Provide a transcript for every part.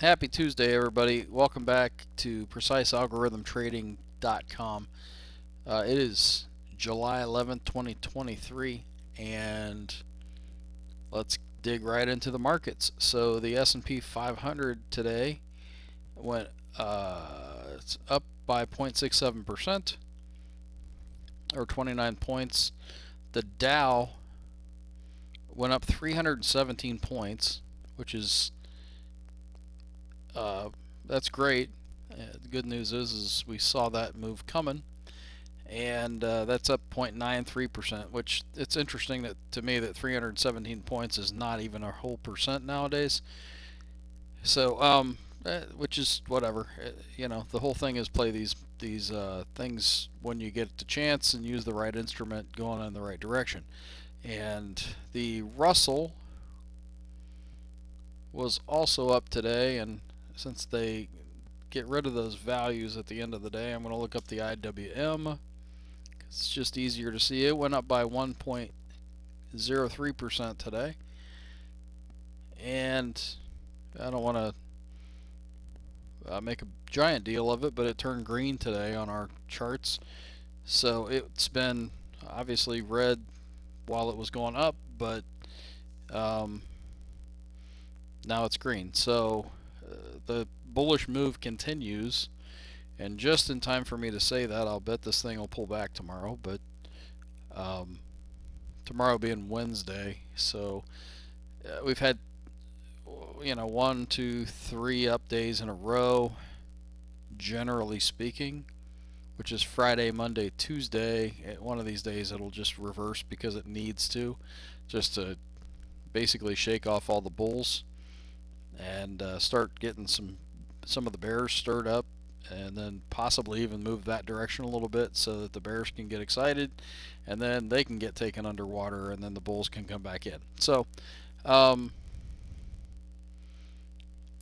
Happy Tuesday, everybody. Welcome back to PreciseAlgorithmTrading.com. It is July 11th, 2023, and let's dig right into the markets. So the S&P 500 today went it's up by 0.67% or 29 points. The Dow went up 317 points, which is that's great. The good news is we saw that move coming, and that's up 0.93%, which it's interesting that to me that 317 points is not even a whole percent nowadays. So, which is whatever. The whole thing is play these things when you get the chance and use the right instrument going in the right direction. And the Russell was also up today, and since they get rid of those values at the end of the day, I'm going to look up the IWM. It's just easier to see. It went up by 1.03% today, and I don't want to make a giant deal of it, but it turned green today on our charts. So it's been obviously red while it was going up, but now it's green. So the bullish move continues, and just in time for me to say that, I'll bet this thing will pull back tomorrow. But tomorrow being Wednesday, so we've had 1, 2, 3 up days in a row, generally speaking, which is Friday, Monday, Tuesday. One of these days it'll just reverse because it needs to, just to basically shake off all the bulls and start getting some of the bears stirred up, and then possibly even move that direction a little bit so that the bears can get excited, and then they can get taken underwater, and then the bulls can come back in. So, and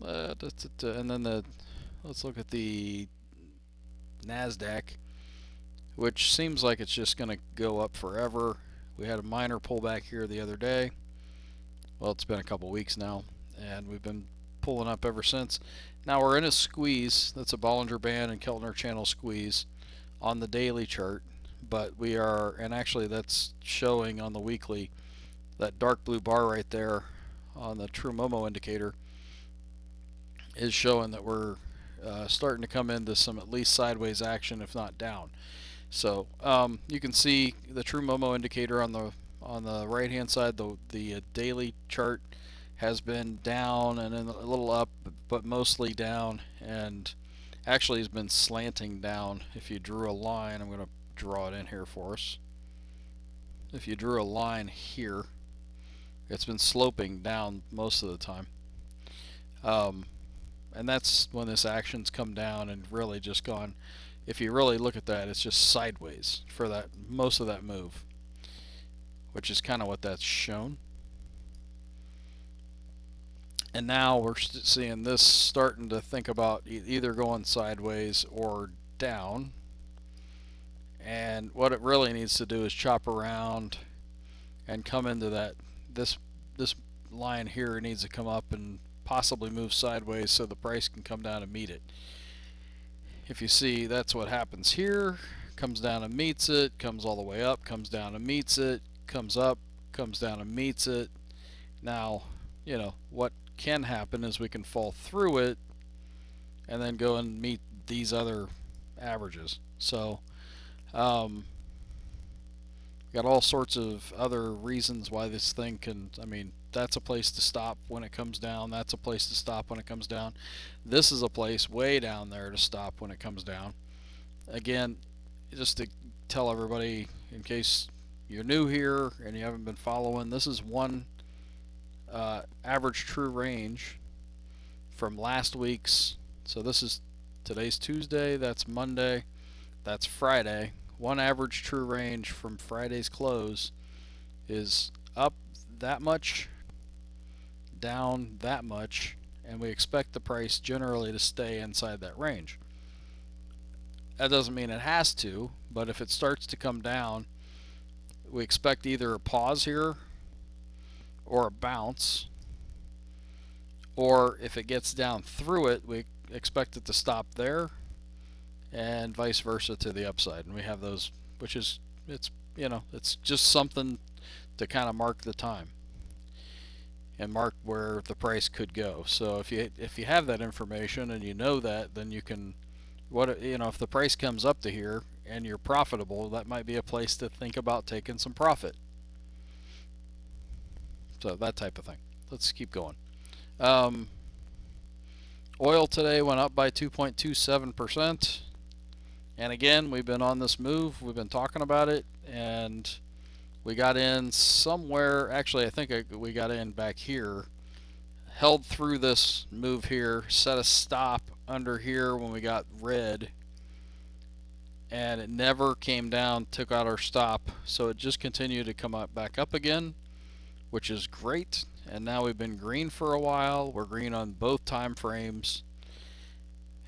then let's look at the NASDAQ, which seems like it's just going to go up forever. We had a minor pullback here the other day. Well, it's been a couple weeks now, and we've been pulling up ever since. Now we're in a squeeze. That's a Bollinger Band and Keltner channel squeeze on the daily chart, but we are, and actually that's showing on the weekly, that dark blue bar right there on the True Momo indicator is showing that we're starting to come into some at least sideways action, if not down. So you can see the True Momo indicator on the right hand side. The daily chart has been down and then a little up, but mostly down, and actually has been slanting down. If you drew a line, I'm going to draw it in here for us. If you drew a line here, it's been sloping down most of the time. And that's when this action's come down and really just gone. If you really look at that, it's just sideways for that most of that move, which is kind of what that's shown. And now we're seeing this starting to think about either going sideways or down. And what it really needs to do is chop around and come into that. This line here needs to come up and possibly move sideways so the price can come down and meet it. If you see, that's what happens here. Comes down and meets it, comes all the way up, comes down and meets it, comes up, comes down and meets it. Now, what can happen is we can fall through it and then go and meet these other averages. So got all sorts of other reasons why this thing can, that's a place to stop when it comes down. That's a place to stop when it comes down. This is a place way down there to stop when it comes down. Again, just to tell everybody, in case you're new here and you haven't been following, this is one average true range from last week's. So this is today's Tuesday, that's Monday, that's Friday. One average true range from Friday's close is up that much, down that much, and we expect the price generally to stay inside that range. That doesn't mean it has to, but if it starts to come down, we expect either a pause here or a bounce, Or if it gets down through it, we expect it to stop there, and vice versa to the upside. And we have those, which is, it's, it's just something to kind of mark the time and mark where the price could go. So if you have that information and you know that, then you can, if the price comes up to here and you're profitable, that might be a place to think about taking some profit. So that type of thing. Let's keep going. Um, Oil today went up by 2.27%. And again, we've been on this move. We've been talking about it, and we got in somewhere. Actually, I think we got in back here, held through this move here, set a stop under here when we got red, and it never came down, took out our stop. So it just continued to come up back up again, which is great. And now we've been green for a while. We're green on both time frames,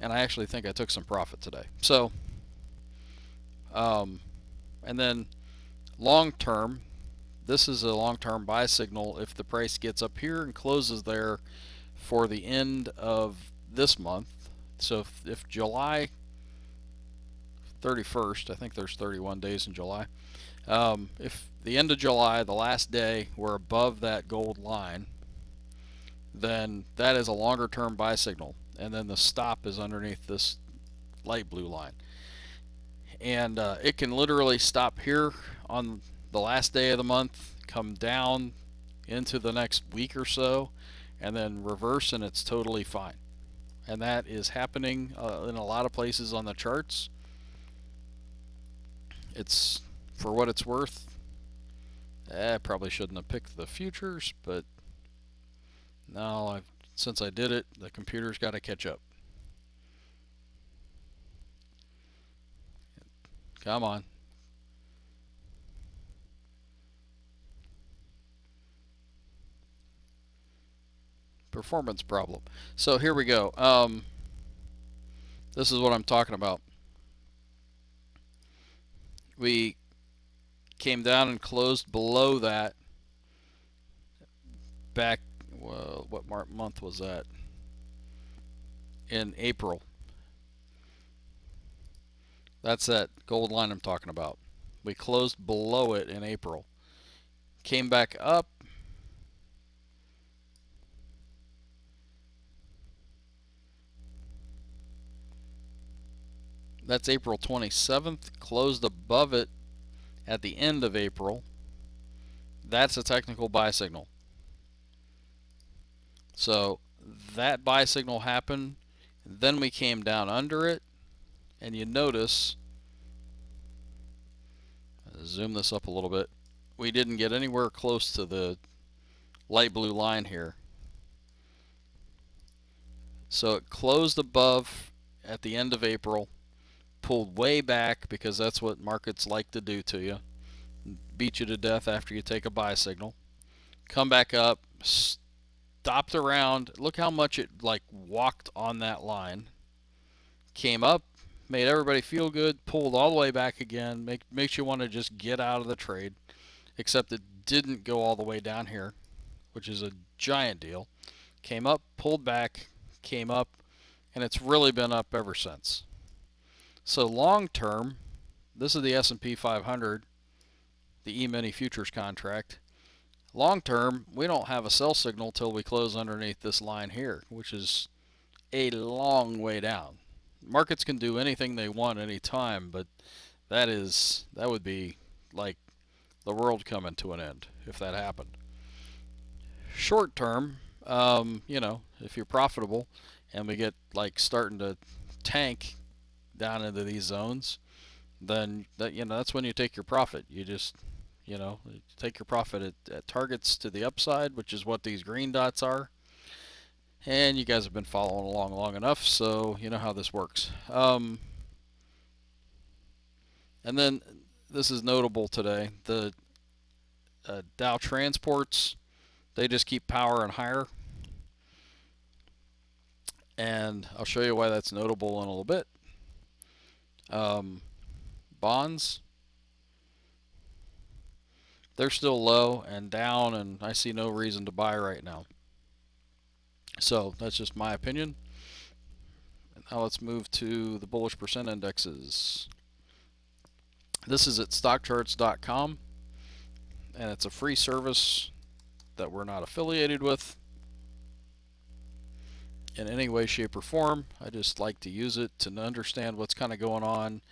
and I actually think I took some profit today. So, and then long term, this is a long term buy signal. If the price gets up here and closes there for the end of this month, so if July 31st, I think there's 31 days in July, if the end of July, the last day, we're above that gold line, then that is a longer term buy signal. And then the stop is underneath this light blue line. And it can literally stop here on the last day of the month, come down into the next week or so, and then reverse, and it's totally fine. And that is happening in a lot of places on the charts. It's, for what it's worth, I probably shouldn't have picked the futures, but now since I did it, the computer's got to catch up. Come on. Performance problem. So here we go. This is what I'm talking about. We came down and closed below that back, well, what month was that? In April. That's that gold line I'm talking about. We closed below it in April. Came back up. That's April 27th. Closed above it at the end of April. That's a technical buy signal. So that buy signal happened. Then we came down under it. And you notice, zoom this up a little bit, we didn't get anywhere close to the light blue line here. So it closed above at the end of April, pulled way back because that's what markets like to do to you, beat you to death after you take a buy signal, come back up, stopped around. Look how much it like walked on that line, came up, made everybody feel good, pulled all the way back again, makes you want to just get out of the trade, except it didn't go all the way down here, which is a giant deal. Came up, pulled back, came up, and it's really been up ever since. So long term, this is the S&P 500, the E-mini futures contract. Long term, we don't have a sell signal till we close underneath this line here, which is a long way down. Markets can do anything they want anytime, but that would be like the world coming to an end if that happened. Short term, if you're profitable and we get like starting to tank down into these zones, then that's when you take your profit. You just take your profit at targets to the upside, which is what these green dots are. And you guys have been following along long enough, so you know how this works. And then this is notable today. The Dow Transports, they just keep powering higher. And I'll show you why that's notable in a little bit. Bonds, they're still low and down, and I see no reason to buy right now. So that's just my opinion. Now let's move to the bullish percent indexes. This is at stockcharts.com, and it's a free service that we're not affiliated with in any way, shape, or form. I just like to use it to understand what's kind of going on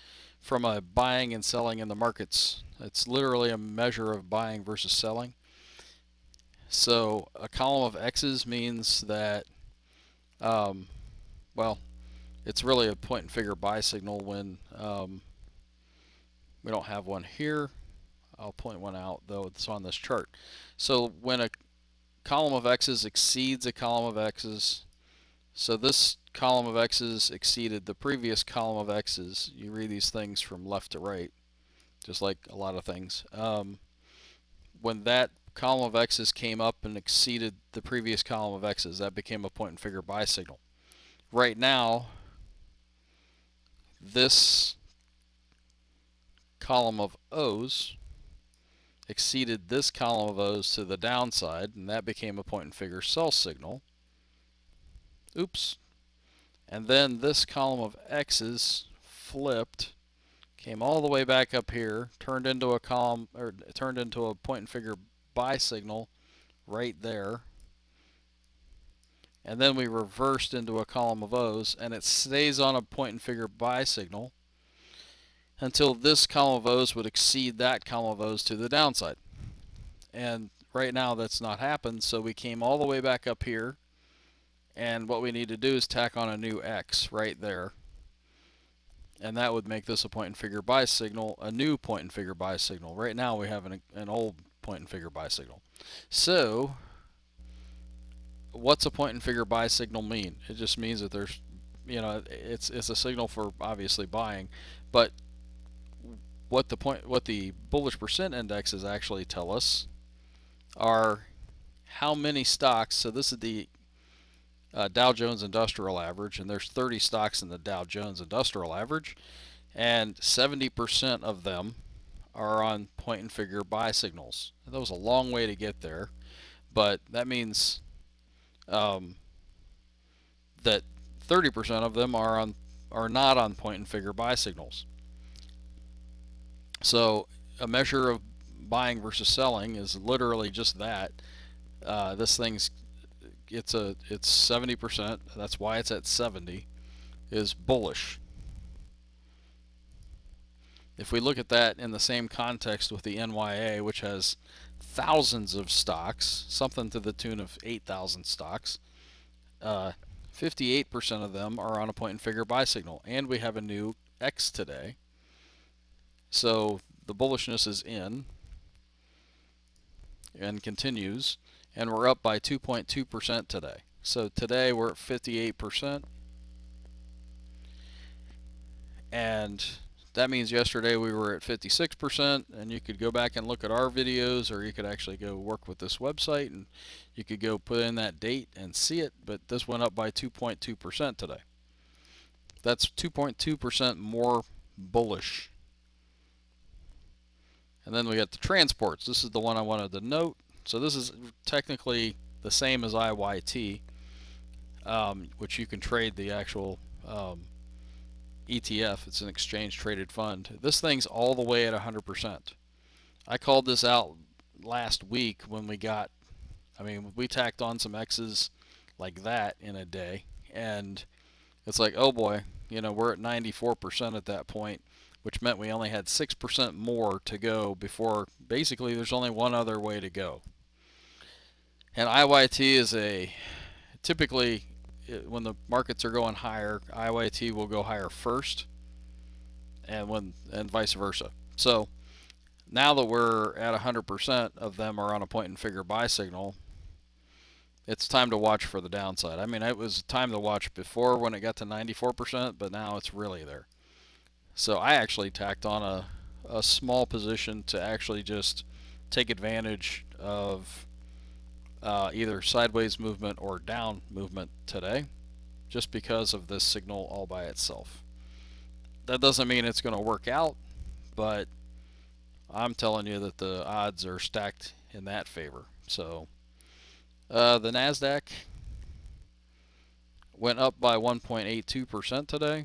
from a buying and selling in the markets. It's literally a measure of buying versus selling. So a column of X's means that, um, well, it's really a point and figure buy signal when we don't have one here. I'll point one out though, it's on this chart. So when a column of X's exceeds a column of X's, so this column of X's exceeded the previous column of X's. You read these things from left to right, just like a lot of things. When that column of X's came up and exceeded the previous column of X's, that became a point and figure buy signal. Right now, this column of O's exceeded this column of O's to the downside, and that became a point and figure sell signal. Oops. And then this column of X's flipped, came all the way back up here, turned into a column, or turned into a point and figure buy signal right there. And then we reversed into a column of O's, and it stays on a point and figure buy signal until this column of O's would exceed that column of O's to the downside. And right now that's not happened, so we came all the way back up here, and what we need to do is tack on a new X right there, and that would make this a point and figure buy signal, a new point and figure buy signal. Right now we have an old point and figure buy signal. So what's a point and figure buy signal mean? It just means that there's, it's a signal for obviously buying, but what the bullish percent indexes actually tell us are how many stocks. So this is the Dow Jones Industrial Average, and there's 30 stocks in the Dow Jones Industrial Average, and 70% of them are on point and figure buy signals. That was a long way to get there, but that means that 30% of them are not on point and figure buy signals. So a measure of buying versus selling is literally just that. This thing's it's 70%. That's why it's at 70. Is bullish. If we look at that in the same context with the NYA, which has thousands of stocks, something to the tune of 8,000 stocks, 58% of them are on a point and figure buy signal, and we have a new X today. So the bullishness is in and continues, and we're up by 2.2% today. So today we're at 58%, and that means yesterday we were at 56%, and you could go back and look at our videos, or you could actually go work with this website and you could go put in that date and see it, but this went up by 2.2% today. That's 2.2% more bullish. And then we got the transports. This is the one I wanted to note. So this is technically the same as IYT, which you can trade the actual ETF. It's an exchange traded fund. This thing's all the way at 100%. I called this out last week when we tacked on some X's like that in a day, and it's like, oh boy, we're at 94% at that point, which meant we only had 6% more to go before basically there's only one other way to go. And IYT is typically, when the markets are going higher, IYT will go higher first, and vice versa. So now that we're at 100% of them are on a point and figure buy signal, it's time to watch for the downside. I mean, it was time to watch before when it got to 94%, but now it's really there. So I actually tacked on a small position to actually just take advantage of either sideways movement or down movement today, just because of this signal all by itself. That doesn't mean it's going to work out, but I'm telling you that the odds are stacked in that favor. So the NASDAQ, went up by 1.82% today.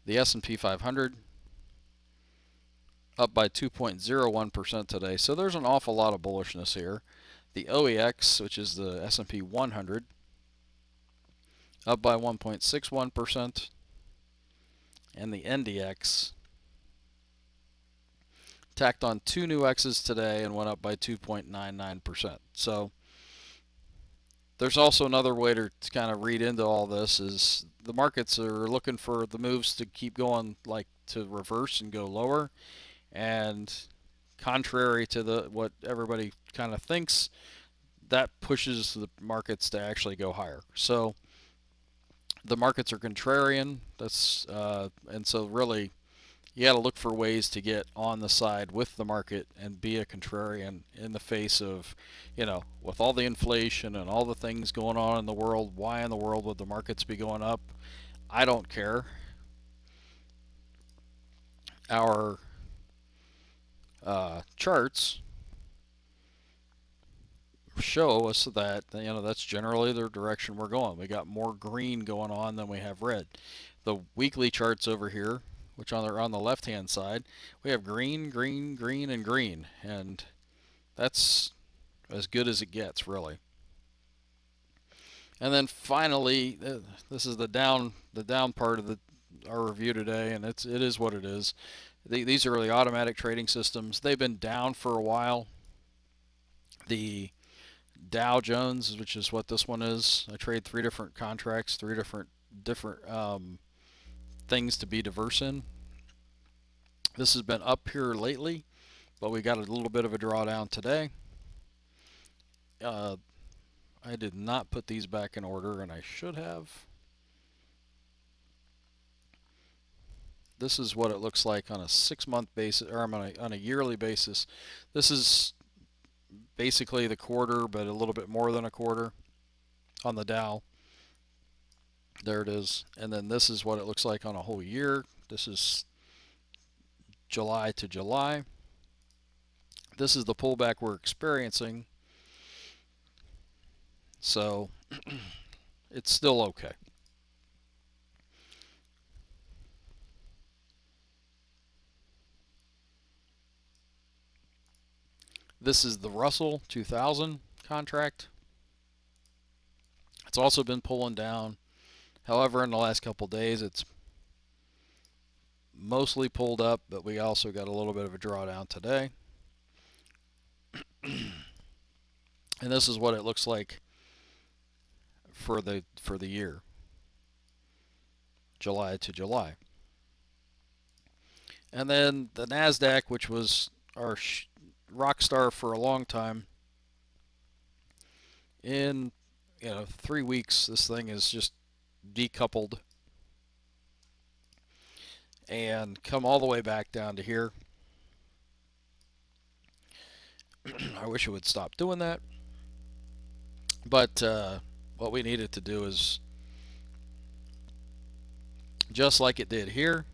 The S&P 500 up by 2.01% today. So there's an awful lot of bullishness here. The OEX, which is the S&P 100, up by 1.61%, and the NDX tacked on 2 new X's today and went up by 2.99%. So there's also another way to kind of read into all this is the markets are looking for the moves to keep going, like to reverse and go lower, and contrary to what everybody kind of thinks, that pushes the markets to actually go higher. So the markets are contrarian. And so really you got to look for ways to get on the side with the market and be a contrarian in the face of, with all the inflation and all the things going on in the world. Why in the world would the markets be going up? I don't care. Our charts show us that that's generally the direction we're going. We got more green going on than we have red. The weekly charts over here, which on the left hand side, we have green, green, green, and green, and that's as good as it gets, really. And then finally, this is the down part of our review today, and it is what it is. These are the automatic trading systems. They've been down for a while. The Dow Jones, which is what this one is, I trade 3 different contracts, 3 different things to be diverse in. This has been up here lately, but we got a little bit of a drawdown today. I did not put these back in order, and I should have. This is what it looks like on a 6-month basis, or on a yearly basis. This is basically the quarter, but a little bit more than a quarter on the Dow. There it is. And then this is what it looks like on a whole year. This is July to July. This is the pullback we're experiencing. So it's still okay. This is the Russell 2000 contract. It's also been pulling down. However, in the last couple days, it's mostly pulled up, but we also got a little bit of a drawdown today. And this is what it looks like for the year, July to July. And then the NASDAQ, which was our rock star for a long time, in 3 weeks, this thing is just decoupled and come all the way back down to here. I wish it would stop doing that. But what we needed to do is, just like it did here,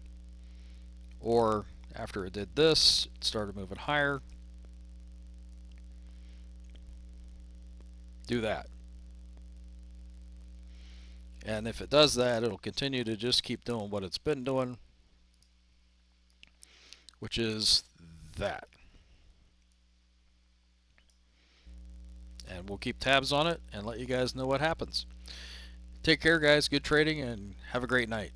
or after it did this, it started moving higher. Do that. And if it does that, it'll continue to just keep doing what it's been doing, which is that. And we'll keep tabs on it and let you guys know what happens. Take care, guys. Good trading, and have a great night.